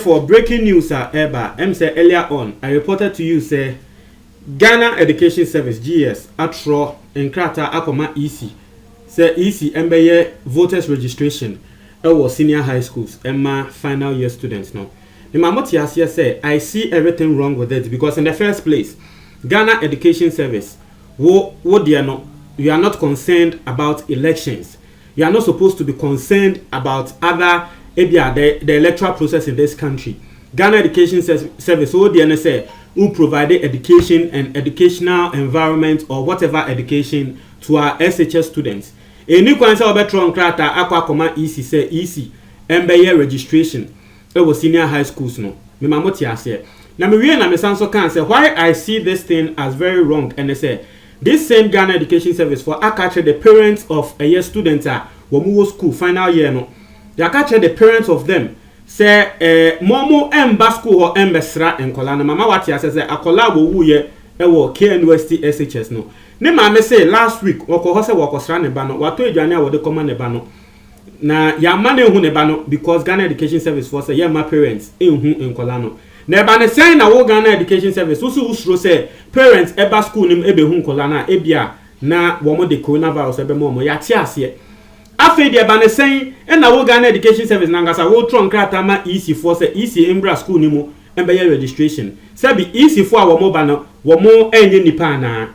For breaking news say earlier on I reported to you say Ghana Education Service GS atro enkrata akoma EC say EC embeye voters registration was senior high schools Emma final year students no. The mamoti here say I see everything wrong with it because in the first place Ghana Education Service what they are not, you are not concerned about elections. You are not supposed to be concerned about other the electoral process in this country. Ghana Education Service, what the NSA, who provided education and educational environment or whatever education to our SHS students. A new concern about Tronkrata, Aqua Command EC say EC, MBA registration. It was senior high schools no. Me mamoti ase. Na me we na me sanso can say why I see this thing as very wrong and they say this same Ghana Education Service for catch the parents of a year students are wo school final year no. They catch the parents of them say momo emba school or embesra enkola na mama wati ase say akola wo wuye e wo K University SHS no. Ne mama say last week woko say woko sra ne ba no wato edwane a wo de koma ne ba no. Na ya mane hu ne ba no because Ghana Education Service for say yeah my parents enhu enkola no. Na ba ne say na wo Ghana Education Service so usro say parents eba school nim ebe hu enkola na ebia na wo mo de coronavirus ebe mo ya ti ase. Afi de ba ne say na wo Ghana Education Service na ngasa wo tron krata ma EC for say EC embra school ni mu embe ye registration. Say be EC for wo mo ba no wo mo enye nipa na.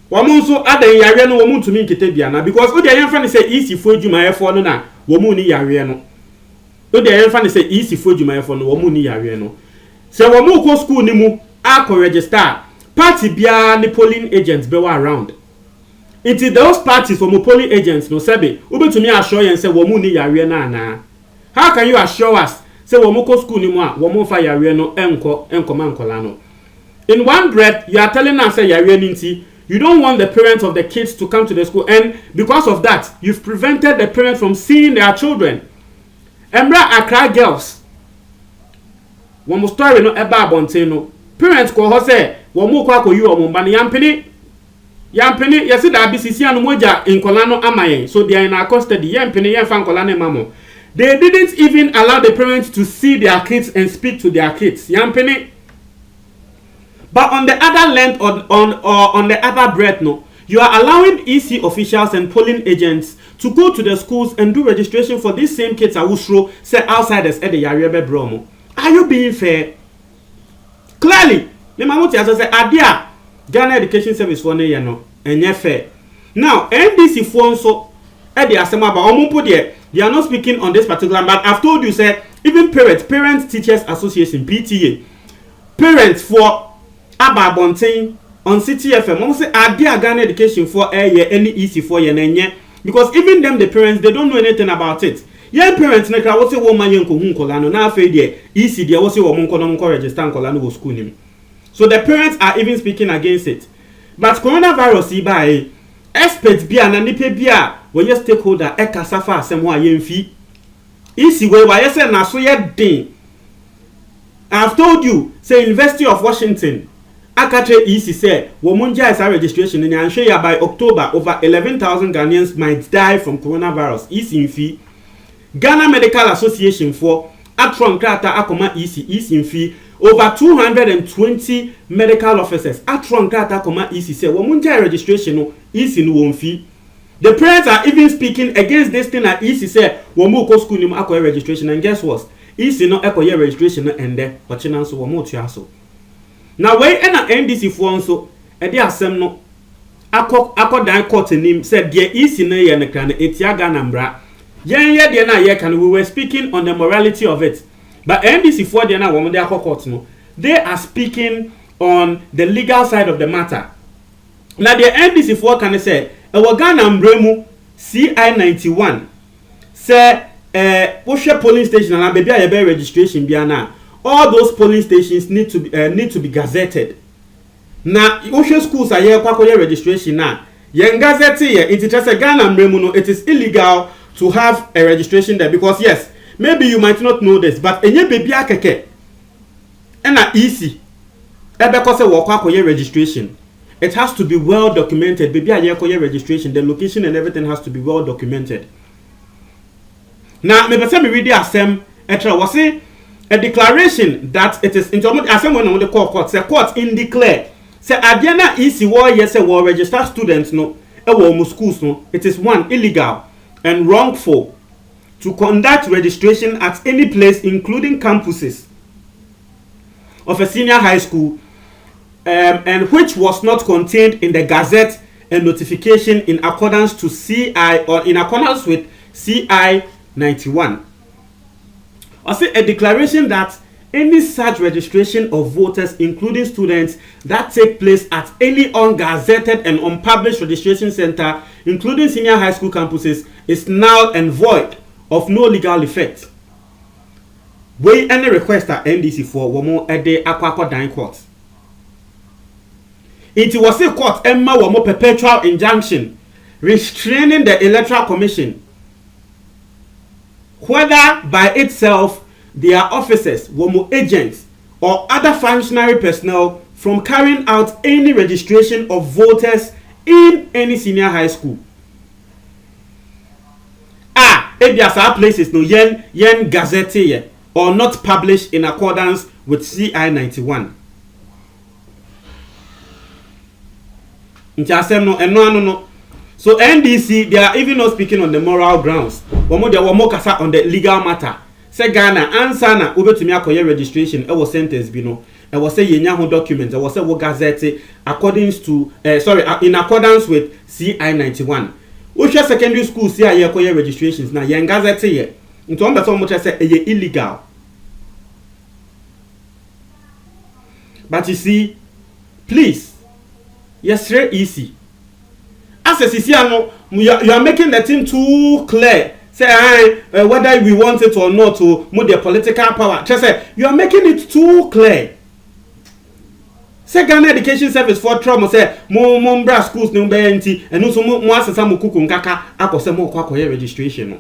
Wo mo nso adan yare no wo mo ntumi nkete bia na because o de yen fa ne say EC for adwuma for no na wo mo ni yare no. O de yen fa ne say EC for adwuma for no wo mo ni yare no. Say wo mo ko school ni mu akọ register party bia ni polling agents be around. It is those parties from polling agents no sebe ubetumi assure yen say wo mu ni yare na na. How can you assure us say wo mo ko school ni mu a wo mo fa yare no enko man kola no. In one breath you are telling us say yare ni nti you don't want the parents of the kids to come to the school and because of that you've prevented the parents from seeing their children. Embra Accra girls wo mo story no eba abonten no parents ko ho say wo mo kwa koyi wo mo ba no yampeni yesi da BCC anu moja inkola no amayen so they are in our custody yampeni yemfa nkola no mamo. They didn't even allow the parents to see their kids and speak to their kids yampeni. But on the other length on the other breath no you are allowing EC officials and polling agents to go to the schools and do registration for these same kids awusro say outsiders at the yarebe bromo. Are you being fair? Clearly me mamoti as say adia Ghana Education Service for ne no enye fair. Now NDC for so e dey asema ba omumpo there they are not speaking on this particular but I've told you say even parents teachers association PTA parents for Ababontin on City FM almost say adia Ghana Education for any EC for ye nenye because even them the parents they don't know anything about it. Young parents na kra wo say wo man yenko hu nkola no na afa there EC there wo say wo mon nko register nkola no go school nim. So the parents are even speaking against it. But coronavirus iba experts bia na nipa bia wo ye stakeholder e kasa fa asem ho ayemfi. EC we wa ye say na so ye din. I've told you say University of Washington Akatre EC say wo munja is registration in answer ya by October over 11,000 Ghanaians might die from coronavirus. EC infi Ghana Medical Association for Atron Krata Akoma EC infi over 220 medical officers Atron Krata Akoma EC say wo munja registration no EC no won fi. The parents are even speaking against this thing at EC say wo mu ko school ni mu akọ registration and guess what EC no ekọ registration no ende ochina so wo mu tua so. Now we na NDC for nso e dey asem no akọ court nim said the EC na ye ne kra na etia Ghana mbra yen ye de na ye kan we were speaking on the morality of it but NDC for the na wo dey akọ court no they are speaking on the legal side of the matter. Now the NDC for can say e wo Ghana mbra mu CI91 say wo polling station na baby a registration bia na all those polling stations need to be gazetted. Na Osho schools are here kwa registration na. Yen gazette here it is just a Ghana mremu no it is illegal to have a registration there because yes maybe you might not know this but enye baby akeke na EC ebe ko se wo kwa registration it has to be well documented. Baby, I your registration, the location and everything has to be well documented. Now, me person me read the assem. Etra was say a declaration that it is into assem when on the court. Say court in declare. Say Adiana easy war yes say war register students no. Schools no. It is one illegal and wrongful to conduct registration at any place, including campuses of a senior high school, and which was not contained in the Gazette and notification in accordance to CI or in accordance with CI 91. I say a declaration that any such registration of voters, including students, that take place at any ungazetted and unpublished registration center, including senior high school campuses, is null and void of no legal effect. We any request at NDC for womo ede akwa dan court. It was a court emma womo perpetual injunction restraining the Electoral Commission, whether by itself, their officers, womo agents, or other functionary personnel from carrying out any registration of voters in any senior high school. Our places no yen gazette or not published in accordance with CI 91. No. So NDC, they are even not speaking on the moral grounds. Wamo kasa on the legal matter. Say Ghana answer na ubetumi akoye registration e was sentence bi no. E was say yenya ho document, e was say wo gazette according to in accordance with CI 91. Which secondary school see aye akoye registrations na yen gazette ye. Nti on beto mo say e illegal. But you see, please, yes, very easy. As a CCano, you are making the thing too clear. Say, whether we want it or not, to move their political power. Just say, you are making it too clear. Say, Ghana Education Service for trauma, say, mo bra schools no BNT, and also mo asesa mo kuku nkaka, akose mo kwakoye registration.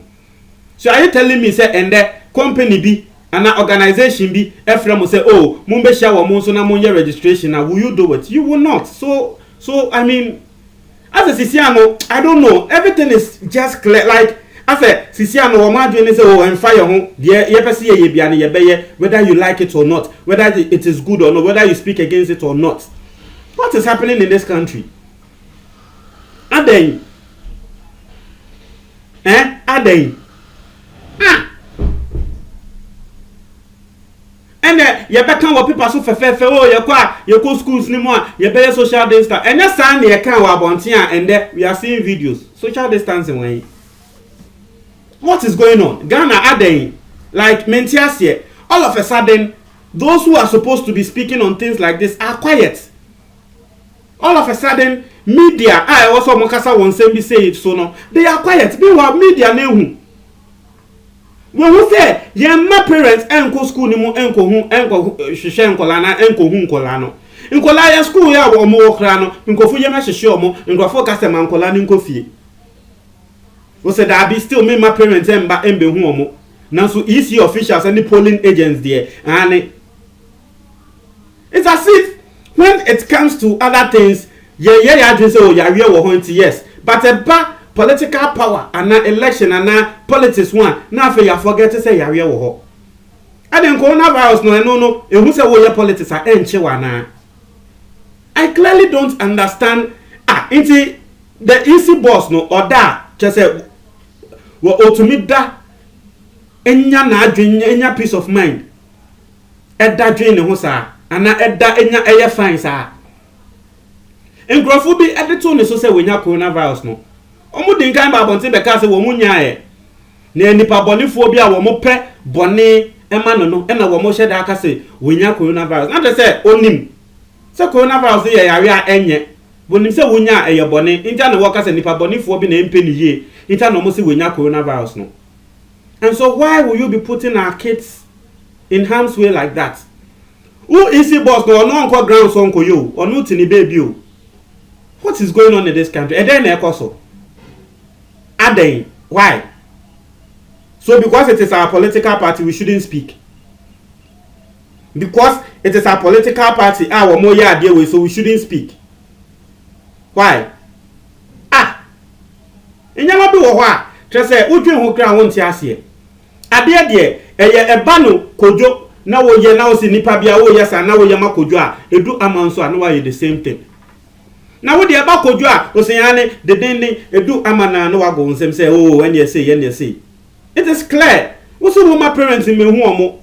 So are you telling me, say, and the company be, and an organization be, Ephraim will say, oh, mo be share mo so na mo registration, now will you do it? You will not. So I mean, as a Sisiano, I don't know. Everything is just clear. Like I said, Sisiano, or Madrid say, oh, and fire home. Whether you like it or not, whether it is good or not, whether you speak against it or not. What is happening in this country? And then, and you better what people so oh you go schools ni more you better social distance and that time you can wa bontia and there we are seeing videos social distancing way. What is going on? Ghana are like Mentias here, all of a sudden those who are supposed to be speaking on things like this are quiet. All of a sudden media I also mokasa won say it so no they are quiet. Meanwhile media nehu. When we say, my parents enko school ni mo enko hwehwe nkola na enko hu nkola no. Nkola ya school ya wo mo okra no, nkofu ye ma hwehwe omo, nkofo ka se man nkola ni nkofie. We say that be still me my parents embe hu omo. Nanso EC officials and the polling agents there and it's as if when it comes to other things, yeah just say oh ya we wo ho yes, but a political power and election and politics one now for you forget to say yare wo ho and then coronavirus no who say wo your politics are enche wana. I clearly don't understand into the easy boss no or that just say wo otumida da enya na adwen enya peace of mind edda dwen ne ho sa ana edda enya eye fine sa engrofo bi edito ne so say wo nya coronavirus no omu dinkan ba bonte be ka se wo munyae na nipa bonefo bi a wo mo pe bone ema no na wo mo hye da aka se wo nya coronavirus na say onim se coronavirus ye yare a enye bonim se wo nya eye bone inja na wo ka se nipa bonefo bi na empe ni ye inja no mo se wo nya coronavirus no. And so why will you be putting our kids in harm's way like that? Who is the boss no uncle ground so uncle you or no tini baby you? What is going on in this country? And then ekoso why? So because it is our political party, we shouldn't speak. Because it is our political party, our more yeah so we shouldn't speak. why enyama bi wo ho a tre say udwen ho kra wo nti ase ade de eba no kojo na wo ye na wo si nipa bia wo ye sa na wo ye makojo a edu amanso a na wo ye the same thing na wo de eba kojo a wo se yane de den edu amana na wo go nsem say oh when you say it is clear wo so wo ma parents me hu omo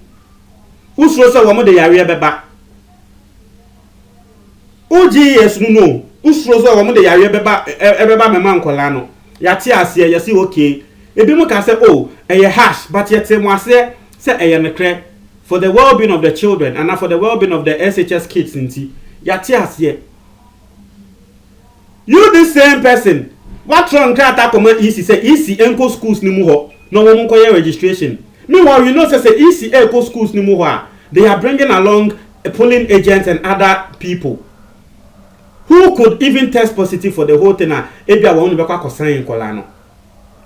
wo so say wo mo de yare beba oji yes no wo so say wo mo de yare beba me man kola no yati ase ye say okay ebi mo ka say oh eye hash but yete mo ase say eye nekre for the well-being of the children and for the well-being of the SHS kids inti yati ase you the same person what wrong grata command EC say EC enko schools ni mu ho no wo mo registration meanwhile you know say EC enko schools ni mu ho they are bringing along polling agents and other people who could even test positive for the whole thing na ebia wo no be kwa kosan kola no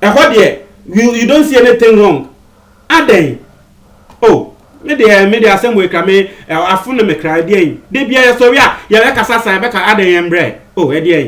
ho there you don't see anything wrong aden oh me dey asem we ka me afunu me kra dey de bia so wi a ye be kasa san be ka aden embre oh e dey